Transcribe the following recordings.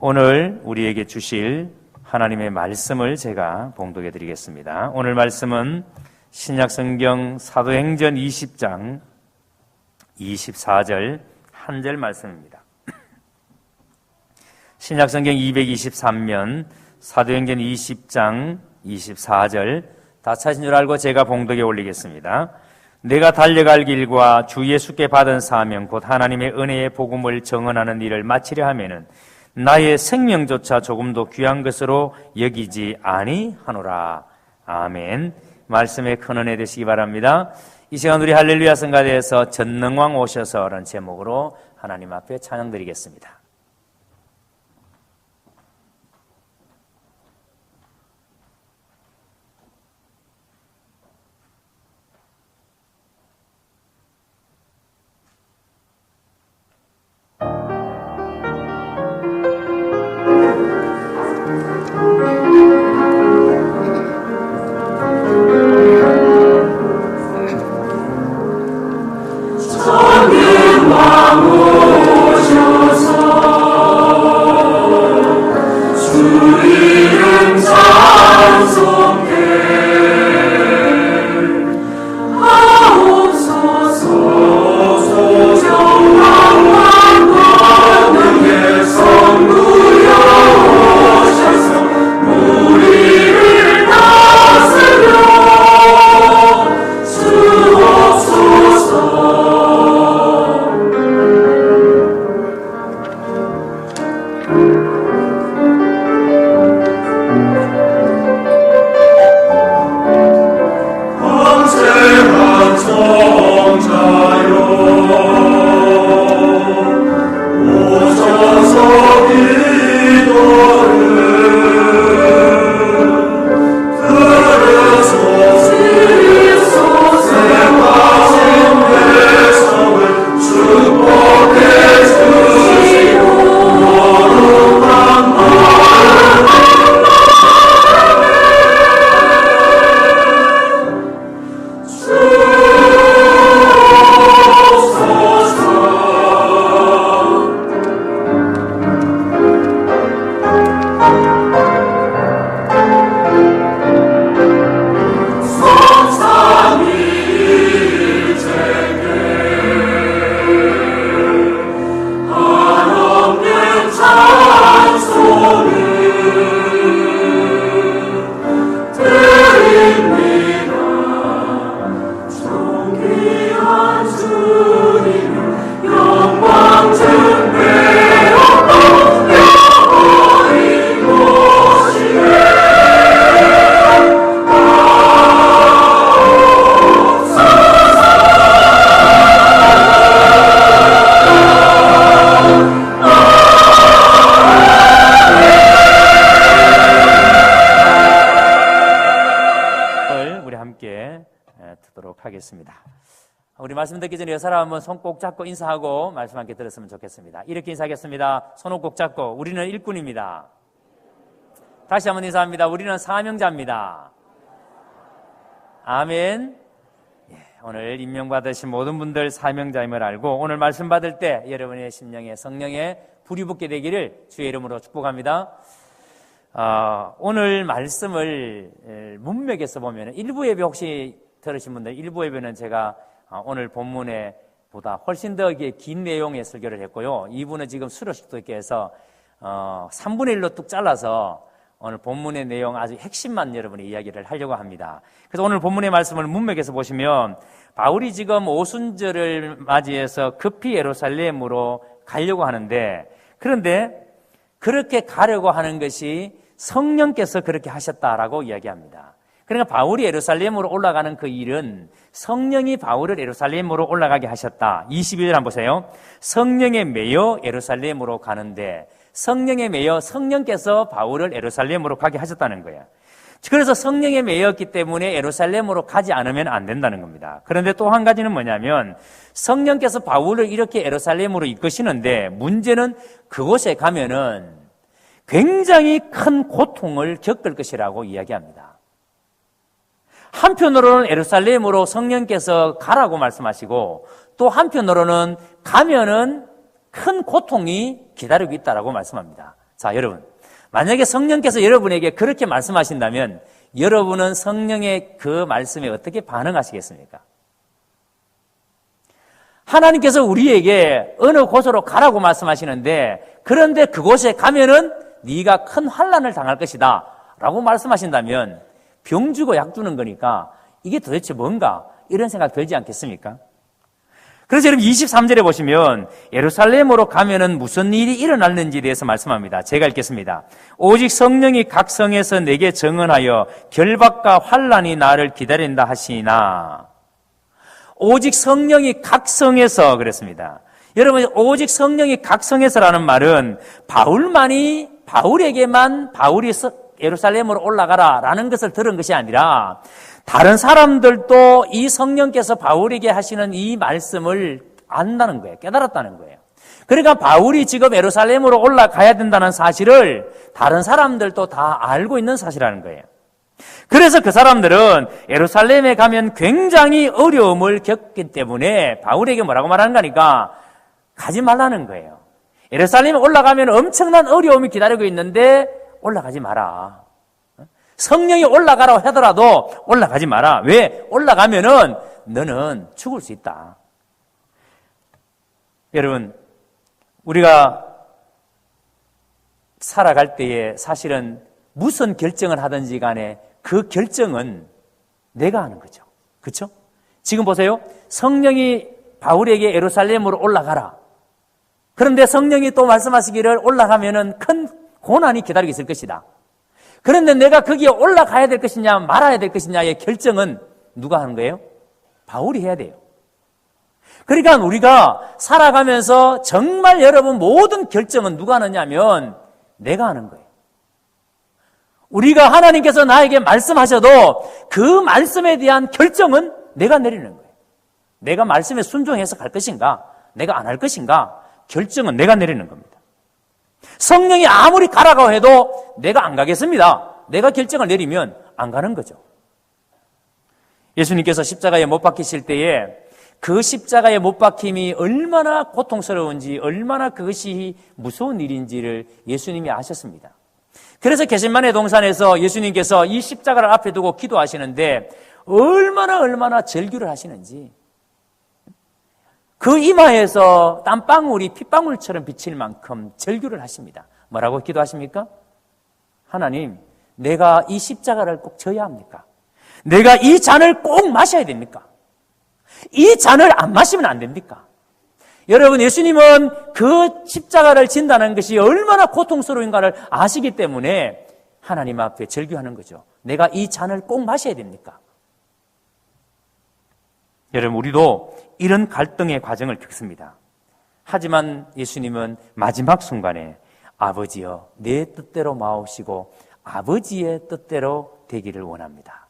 오늘 우리에게 주실 하나님의 말씀을 제가 봉독해 드리겠습니다. 오늘 말씀은 신약성경 사도행전 20장 24절 한 절 말씀입니다. 신약성경 223면 사도행전 20장 24절 다 찾은 줄 알고 제가 봉독에 올리겠습니다. 내가 달려갈 길과 주 예수께 받은 사명 곧 하나님의 은혜의 복음을 증언하는 일을 마치려 하면은 나의 생명조차 조금도 귀한 것으로 여기지 아니하노라. 아멘. 말씀에 큰 은혜 되시기 바랍니다. 이 시간 우리 할렐루야 성가대에서 전능왕 오셔서라는 제목으로 하나님 앞에 찬양드리겠습니다. 우리 말씀 듣기 전에 여사람 한번 손 꼭 잡고 인사하고 말씀 함께 들었으면 좋겠습니다. 이렇게 인사하겠습니다. 손을 꼭 잡고 우리는 일꾼입니다. 다시 한번 인사합니다. 우리는 사명자입니다. 아멘. 오늘 임명받으신 모든 분들 사명자임을 알고 오늘 말씀 받을 때 여러분의 심령에 성령에 불이 붙게 되기를 주의 이름으로 축복합니다. 오늘 말씀을 문맥에서 보면 1부 예배 혹시 들으신 분들 1부 예배는 제가 오늘 본문에 보다 훨씬 더 긴 내용의 설교를 했고요. 2부는 지금 수료식도 있게 해서 3분의 1로 뚝 잘라서 오늘 본문의 내용 아주 핵심만 여러분이 이야기를 하려고 합니다. 그래서 오늘 본문의 말씀을 문맥에서 보시면 바울이 지금 오순절을 맞이해서 급히 예루살렘으로 가려고 하는데 그런데 그렇게 가려고 하는 것이 성령께서 그렇게 하셨다라고 이야기합니다. 그러니까 바울이 예루살렘으로 올라가는 그 일은 성령이 바울을 예루살렘으로 올라가게 하셨다. 22절 한번 보세요. 성령에 매여 예루살렘으로 가는데 성령에 매여 성령께서 바울을 예루살렘으로 가게 하셨다는 거예요. 그래서 성령에 매였기 때문에 예루살렘으로 가지 않으면 안 된다는 겁니다. 그런데 또 한 가지는 뭐냐면 성령께서 바울을 이렇게 예루살렘으로 이끄시는데 문제는 그곳에 가면은 굉장히 큰 고통을 겪을 것이라고 이야기합니다. 한편으로는 예루살렘으로 성령께서 가라고 말씀하시고 또 한편으로는 가면은 큰 고통이 기다리고 있다라고 말씀합니다. 자, 여러분, 만약에 성령께서 여러분에게 그렇게 말씀하신다면 여러분은 성령의 그 말씀에 어떻게 반응하시겠습니까? 하나님께서 우리에게 어느 곳으로 가라고 말씀하시는데, 그런데 그곳에 가면은 네가 큰 환난을 당할 것이다 라고 말씀하신다면 병 주고 약 주는 거니까 이게 도대체 뭔가 이런 생각 들지 않겠습니까? 그래서 여러분 23절에 보시면 예루살렘으로 가면은 무슨 일이 일어났는지에 대해서 말씀합니다. 제가 읽겠습니다. 오직 성령이 각 성에서 내게 증언하여 결박과 환난이 나를 기다린다 하시나. 오직 성령이 각 성에서 그랬습니다. 여러분, 오직 성령이 각 성에서라는 말은 바울에게만 바울이 예루살렘으로 올라가라라는 것을 들은 것이 아니라 다른 사람들도 이 성령께서 바울에게 하시는 이 말씀을 안다는 거예요. 깨달았다는 거예요. 그러니까 바울이 지금 예루살렘으로 올라가야 된다는 사실을 다른 사람들도 다 알고 있는 사실이라는 거예요. 그래서 그 사람들은 예루살렘에 가면 굉장히 어려움을 겪기 때문에 바울에게 뭐라고 말하는 거니까 가지 말라는 거예요. 예루살렘에 올라가면 엄청난 어려움이 기다리고 있는데 올라가지 마라. 성령이 올라가라고 하더라도 올라가지 마라. 왜? 올라가면은 너는 죽을 수 있다. 여러분, 우리가 살아갈 때에 사실은 무슨 결정을 하든지 간에 그 결정은 내가 하는 거죠. 그렇죠? 지금 보세요. 성령이 바울에게 예루살렘으로 올라가라. 그런데 성령이 또 말씀하시기를 올라가면은 큰 고난이 기다리고 있을 것이다. 그런데 내가 거기에 올라가야 될 것이냐 말아야 될 것이냐의 결정은 누가 하는 거예요? 바울이 해야 돼요. 그러니까 우리가 살아가면서 정말 여러분 모든 결정은 누가 하느냐면 내가 하는 거예요. 우리가 하나님께서 나에게 말씀하셔도 그 말씀에 대한 결정은 내가 내리는 거예요. 내가 말씀에 순종해서 갈 것인가 내가 안 할 것인가 결정은 내가 내리는 겁니다. 성령이 아무리 가라고 해도 내가 안 가겠습니다. 내가 결정을 내리면 안 가는 거죠. 예수님께서 십자가에 못 박히실 때에 그 십자가에 못 박힘이 얼마나 고통스러운지 얼마나 그것이 무서운 일인지를 예수님이 아셨습니다. 그래서 겟세마네 동산에서 예수님께서 이 십자가를 앞에 두고 기도하시는데 얼마나 절규를 하시는지 그 이마에서 땀방울이 핏방울처럼 비칠 만큼 절규를 하십니다. 뭐라고 기도하십니까? 하나님, 내가 이 십자가를 꼭 져야 합니까? 내가 이 잔을 꼭 마셔야 됩니까? 이 잔을 안 마시면 안 됩니까? 여러분, 예수님은 그 십자가를 진다는 것이 얼마나 고통스러운가를 아시기 때문에 하나님 앞에 절규하는 거죠. 내가 이 잔을 꼭 마셔야 됩니까? 여러분, 우리도 이런 갈등의 과정을 겪습니다. 하지만 예수님은 마지막 순간에 아버지여 내 뜻대로 마옵시고 아버지의 뜻대로 되기를 원합니다.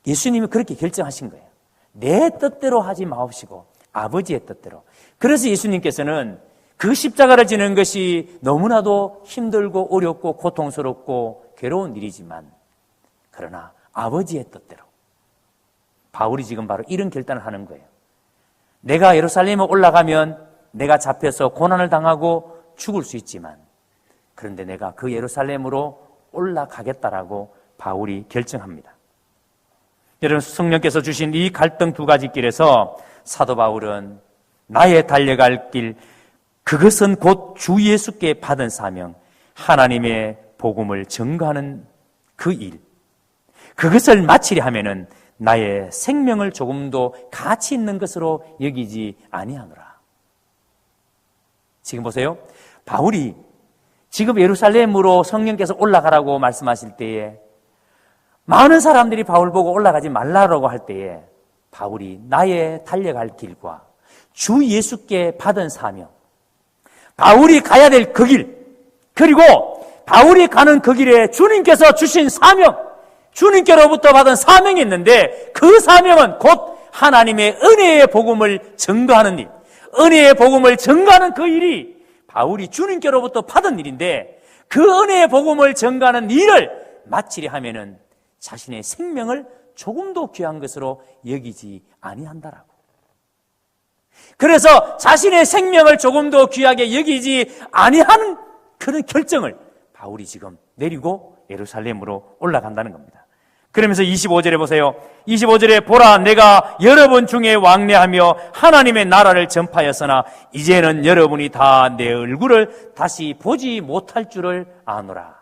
예수님이 그렇게 결정하신 거예요. 내 뜻대로 하지 마옵시고 아버지의 뜻대로. 그래서 예수님께서는 그 십자가를 지는 것이 너무나도 힘들고 어렵고 고통스럽고 괴로운 일이지만 그러나 아버지의 뜻대로. 바울이 지금 바로 이런 결단을 하는 거예요. 내가 예루살렘에 올라가면 내가 잡혀서 고난을 당하고 죽을 수 있지만 그런데 내가 그 예루살렘으로 올라가겠다라고 바울이 결정합니다. 여러분, 성령께서 주신 이 갈등 두 가지 길에서 사도 바울은 나의 달려갈 길, 그것은 곧 주 예수께 받은 사명, 하나님의 복음을 전가하는 그 일, 그것을 마치려 하면은 나의 생명을 조금도 가치 있는 것으로 여기지 아니하노라. 지금 보세요. 바울이 지금 예루살렘으로 성령께서 올라가라고 말씀하실 때에 많은 사람들이 바울 보고 올라가지 말라고 할 때에 바울이 나의 달려갈 길과 주 예수께 받은 사명, 바울이 가야 될 그 길, 그리고 바울이 가는 그 길에 주님께서 주신 사명, 주님께로부터 받은 사명이 있는데 그 사명은 곧 하나님의 은혜의 복음을 전가하는 일, 은혜의 복음을 전가하는 그 일이 바울이 주님께로부터 받은 일인데 그 은혜의 복음을 전가하는 일을 마치려 하면은 자신의 생명을 조금도 귀한 것으로 여기지 아니한다라고. 그래서 자신의 생명을 조금도 귀하게 여기지 아니하는 그 그런 결정을 바울이 지금 내리고 예루살렘으로 올라간다는 겁니다. 그러면서 25절에 보세요. 25절에 보라, 내가 여러분 중에 왕래하며 하나님의 나라를 전파하였으나 이제는 여러분이 다 내 얼굴을 다시 보지 못할 줄을 아노라.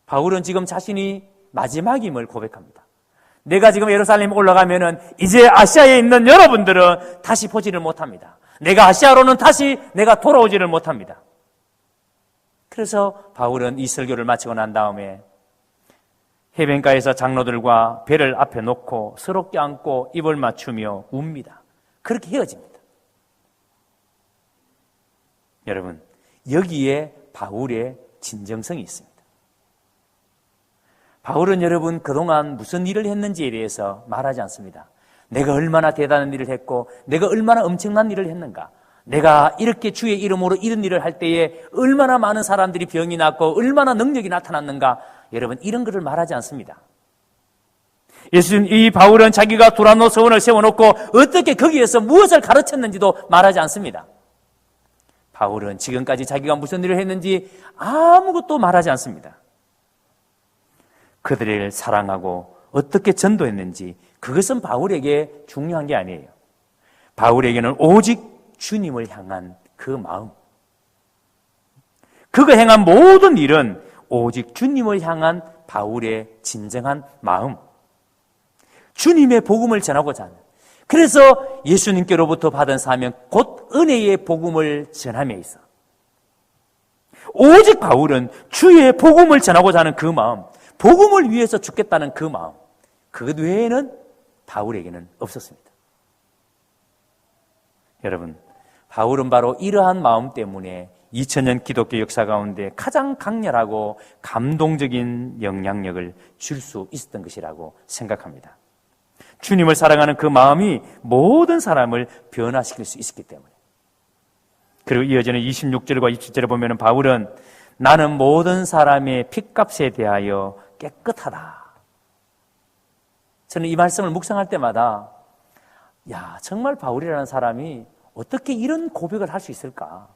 바울은 지금 자신이 마지막임을 고백합니다. 내가 지금 예루살렘에 올라가면은 이제 아시아에 있는 여러분들은 다시 보지를 못합니다. 내가 아시아로는 다시 내가 돌아오지를 못합니다. 그래서 바울은 이 설교를 마치고 난 다음에 해변가에서 장로들과 배를 앞에 놓고 서로 껴안고 입을 맞추며 웁니다. 그렇게 헤어집니다. 여러분, 여기에 바울의 진정성이 있습니다. 바울은 여러분 그동안 무슨 일을 했는지에 대해서 말하지 않습니다. 내가 얼마나 대단한 일을 했고 내가 얼마나 엄청난 일을 했는가, 내가 이렇게 주의 이름으로 이런 일을 할 때에 얼마나 많은 사람들이 병이 났고 얼마나 능력이 나타났는가, 여러분 이런 것을 말하지 않습니다. 이 바울은 자기가 두란노 서원을 세워놓고 어떻게 거기에서 무엇을 가르쳤는지도 말하지 않습니다. 바울은 지금까지 자기가 무슨 일을 했는지 아무것도 말하지 않습니다. 그들을 사랑하고 어떻게 전도했는지 그것은 바울에게 중요한 게 아니에요. 바울에게는 오직 주님을 향한 그 마음, 그가 행한 모든 일은 오직 주님을 향한 바울의 진정한 마음, 주님의 복음을 전하고자 하는, 그래서 예수님께로부터 받은 사명 곧 은혜의 복음을 전함에 있어 오직 바울은 주의 복음을 전하고자 하는 그 마음, 복음을 위해서 죽겠다는 그 마음, 그것 외에는 바울에게는 없었습니다. 여러분, 바울은 바로 이러한 마음 때문에 2000년 기독교 역사 가운데 가장 강렬하고 감동적인 영향력을 줄 수 있었던 것이라고 생각합니다. 주님을 사랑하는 그 마음이 모든 사람을 변화시킬 수 있었기 때문에. 그리고 이어지는 26절과 27절에 보면 바울은 나는 모든 사람의 핏값에 대하여 깨끗하다. 저는 이 말씀을 묵상할 때마다 정말 바울이라는 사람이 어떻게 이런 고백을 할 수 있을까?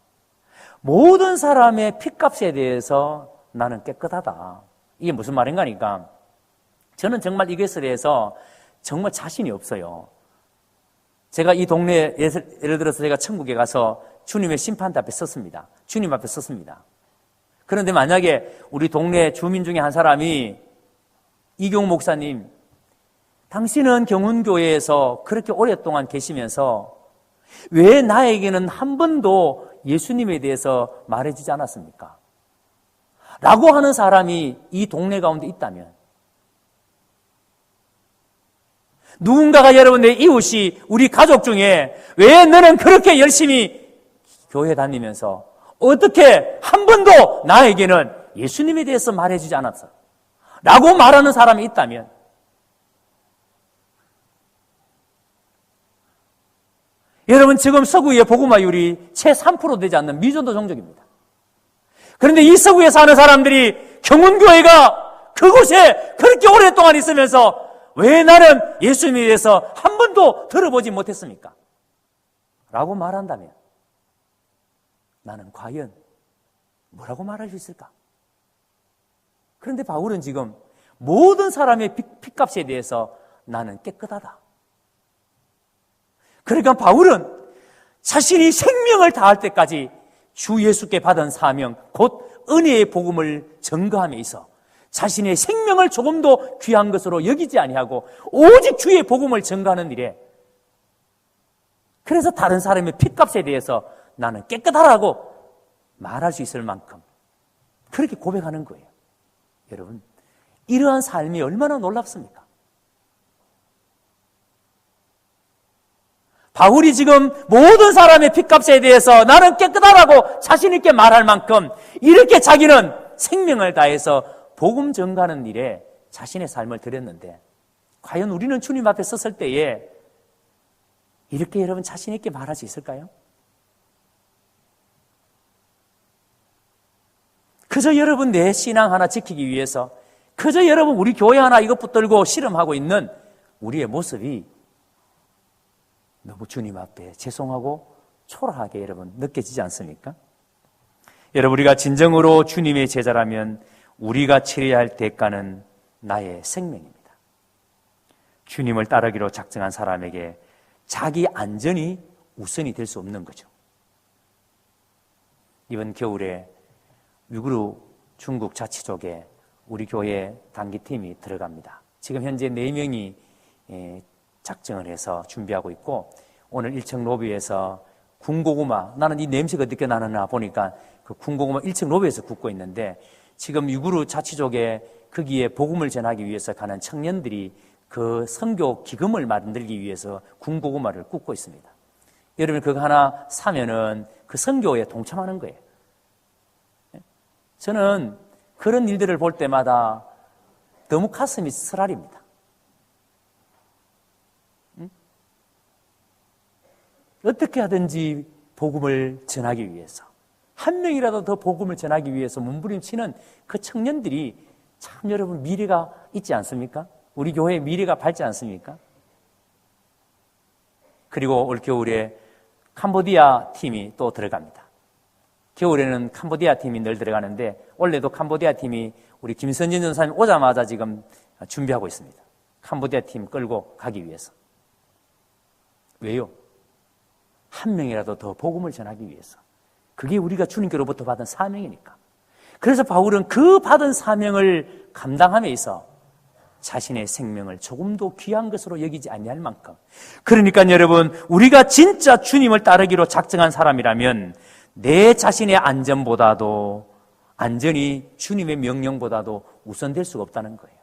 모든 사람의 핏값에 대해서 나는 깨끗하다. 이게 무슨 말인가 하니까 저는 정말 이것에 대해서 정말 자신이 없어요. 제가 이 동네에 예를 들어서 제가 천국에 가서 주님의 심판대 앞에 섰습니다. 주님 앞에 섰습니다. 그런데 만약에 우리 동네 주민 중에 한 사람이 이경 목사님, 당신은 경운교회에서 그렇게 오랫동안 계시면서 왜 나에게는 한 번도 예수님에 대해서 말해주지 않았습니까? 라고 하는 사람이 이 동네 가운데 있다면, 누군가가 여러분의 이웃이 우리 가족 중에 왜 너는 그렇게 열심히 교회 다니면서 어떻게 한 번도 나에게는 예수님에 대해서 말해주지 않았어? 라고 말하는 사람이 있다면, 여러분 지금 서구의 복음화율이 채 3% 되지 않는 미전도 종족입니다. 그런데 이 서구에 사는 사람들이 경운교회가 그곳에 그렇게 오랫동안 있으면서 왜 나는 예수님에 대해서 한 번도 들어보지 못했습니까? 라고 말한다면 나는 과연 뭐라고 말할 수 있을까? 그런데 바울은 지금 모든 사람의 핏값에 대해서 나는 깨끗하다. 그러니까 바울은 자신이 생명을 다할 때까지 주 예수께 받은 사명, 곧 은혜의 복음을 전거함에 있어 자신의 생명을 조금도 귀한 것으로 여기지 아니하고 오직 주의 복음을 전거하는 일에, 그래서 다른 사람의 핏값에 대해서 나는 깨끗하라고 말할 수 있을 만큼 그렇게 고백하는 거예요. 여러분, 이러한 삶이 얼마나 놀랍습니까? 바울이 지금 모든 사람의 핏값에 대해서 나는 깨끗하라고 자신 있게 말할 만큼 이렇게 자기는 생명을 다해서 복음 전가하는 일에 자신의 삶을 드렸는데, 과연 우리는 주님 앞에 섰을 때에 이렇게 여러분 자신 있게 말할 수 있을까요? 그저 여러분 내 신앙 하나 지키기 위해서, 그저 여러분 우리 교회 하나 이것 붙들고 씨름하고 있는 우리의 모습이 너무 주님 앞에 죄송하고 초라하게 여러분 느껴지지 않습니까? 여러분, 우리가 진정으로 주님의 제자라면 우리가 치러야 할 대가는 나의 생명입니다. 주님을 따르기로 작정한 사람에게 자기 안전이 우선이 될 수 없는 거죠. 이번 겨울에 위구르 중국 자치족에 우리 교회 단기팀이 들어갑니다. 지금 현재 4명이 작정을 해서 준비하고 있고, 오늘 1층 로비에서 군고구마, 나는 이 냄새가 어떻게 나느냐 보니까 그 군고구마 1층 로비에서 굽고 있는데, 지금 위구르 자치족에 거기에 복음을 전하기 위해서 가는 청년들이 그 선교 기금을 만들기 위해서 군고구마를 굽고 있습니다. 여러분, 그거 하나 사면은 그 선교에 동참하는 거예요. 저는 그런 일들을 볼 때마다 너무 가슴이 쓰라립니다. 어떻게 하든지 복음을 전하기 위해서, 한 명이라도 더 복음을 전하기 위해서 몸부림치는 그 청년들이 참 여러분 미래가 있지 않습니까? 우리 교회의 미래가 밝지 않습니까? 그리고 올 겨울에 캄보디아 팀이 또 들어갑니다. 겨울에는 캄보디아 팀이 늘 들어가는데, 원래도 캄보디아 팀이 우리 김선진 전사님 오자마자 지금 준비하고 있습니다. 캄보디아 팀 끌고 가기 위해서. 왜요? 한 명이라도 더 복음을 전하기 위해서. 그게 우리가 주님께로부터 받은 사명이니까. 그래서 바울은 그 받은 사명을 감당함에 있어 자신의 생명을 조금도 귀한 것으로 여기지 아니할 만큼, 그러니까 여러분, 우리가 진짜 주님을 따르기로 작정한 사람이라면 내 자신의 안전보다도, 안전이 주님의 명령보다도 우선될 수가 없다는 거예요.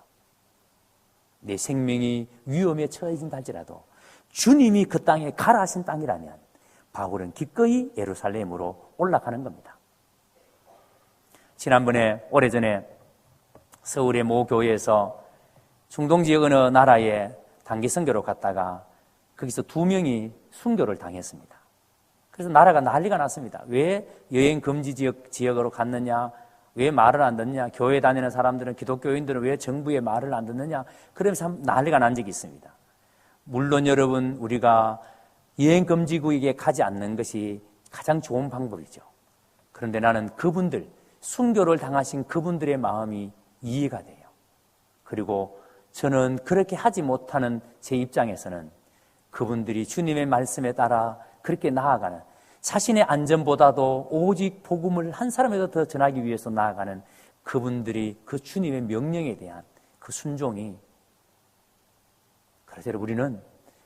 내 생명이 위험에 처해진다 할지라도 주님이 그 땅에 가라 하신 땅이라면 바울은 기꺼이 예루살렘으로 올라가는 겁니다. 지난번에, 오래전에 서울의 모 교회에서 중동 지역 어느 나라에 단기 선교로 갔다가 거기서 2명이 순교를 당했습니다. 그래서 나라가 난리가 났습니다. 왜 여행 금지 지역으로 갔느냐? 왜 말을 안 듣느냐? 교회 다니는 사람들은, 기독교인들은 왜 정부의 말을 안 듣느냐? 그러면서 난리가 난 적이 있습니다. 물론 여러분, 우리가 여행 금지구역에 가지 않는 것이 가장 좋은 방법이죠. 그런데 나는 그분들, 순교를 당하신 그분들의 마음이 이해가 돼요. 그리고 저는 그렇게 하지 못하는 제 입장에서는 그분들이 주님의 말씀에 따라 그렇게 나아가는, 자신의 안전보다도 오직 복음을 한 사람에게 더 전하기 위해서 나아가는 그분들이 그 주님의 명령에 대한 그 순종이, 그래서 우리는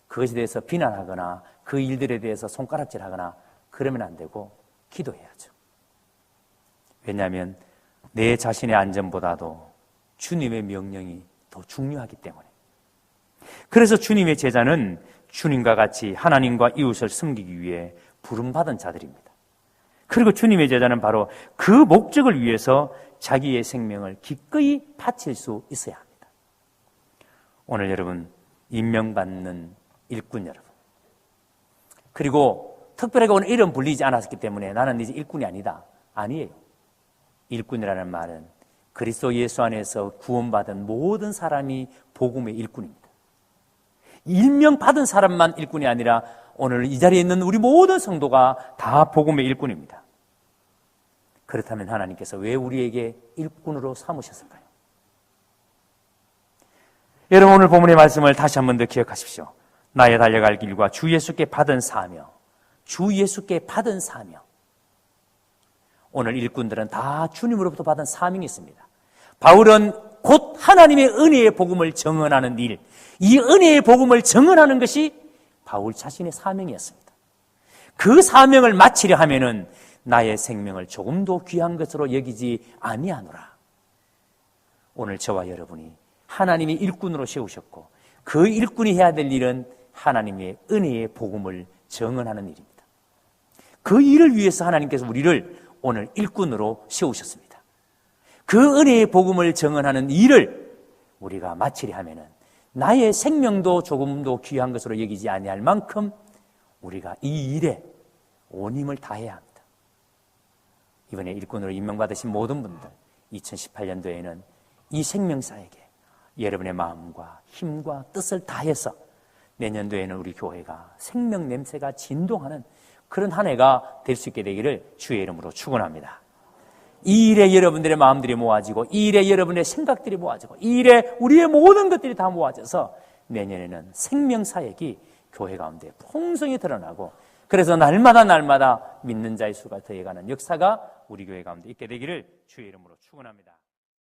그것에 대해서 비난하거나 그 일들에 대해서 손가락질하거나 그러면 안 되고 기도해야죠. 왜냐하면 내 자신의 안전보다도 주님의 명령이 더 중요하기 때문에. 그래서 주님의 제자는 주님과 같이 하나님과 이웃을 섬기기 위해 부름받은 자들입니다. 그리고 주님의 제자는 바로 그 목적을 위해서 자기의 생명을 기꺼이 바칠 수 있어야 합니다. 오늘 여러분, 임명받는 일꾼 여러분, 그리고 특별하게 오늘 이름 불리지 않았기 때문에 나는 이제 일꾼이 아니다, 아니에요. 일꾼이라는 말은 그리스도 예수 안에서 구원받은 모든 사람이 복음의 일꾼입니다. 임명받은 사람만 일꾼이 아니라 오늘 이 자리에 있는 우리 모든 성도가 다 복음의 일꾼입니다. 그렇다면 하나님께서 왜 우리에게 일꾼으로 삼으셨을까요? 여러분, 오늘 본문의 말씀을 다시 한 번 더 기억하십시오. 나의 달려갈 길과 주 예수께 받은 사명, 주 예수께 받은 사명. 오늘 일꾼들은 다 주님으로부터 받은 사명이 있습니다. 바울은 곧 하나님의 은혜의 복음을 증언하는 일, 이 은혜의 복음을 증언하는 것이 바울 자신의 사명이었습니다. 그 사명을 마치려 하면은 나의 생명을 조금도 귀한 것으로 여기지 아니하노라. 오늘 저와 여러분이 하나님의 일꾼으로 세우셨고, 그 일꾼이 해야 될 일은 하나님의 은혜의 복음을 증언하는 일입니다. 그 일을 위해서 하나님께서 우리를 오늘 일꾼으로 세우셨습니다. 그 은혜의 복음을 증언하는 일을 우리가 마치려 하면은 나의 생명도 조금도 귀한 것으로 여기지 아니할 만큼 우리가 이 일에 온 힘을 다해야 합니다. 이번에 일꾼으로 임명받으신 모든 분들, 2018년도에는 이 생명사에게 여러분의 마음과 힘과 뜻을 다해서 내년도에는 우리 교회가 생명 냄새가 진동하는 그런 한 해가 될 수 있게 되기를 주의 이름으로 축원합니다. 이 일에 여러분들의 마음들이 모아지고 이 일에 여러분의 생각들이 모아지고 이 일에 우리의 모든 것들이 다 모아져서 내년에는 생명사역이 교회 가운데 풍성히 드러나고 그래서 날마다 믿는 자의 수가 더해가는 역사가 우리 교회 가운데 있게 되기를 주의 이름으로 축원합니다.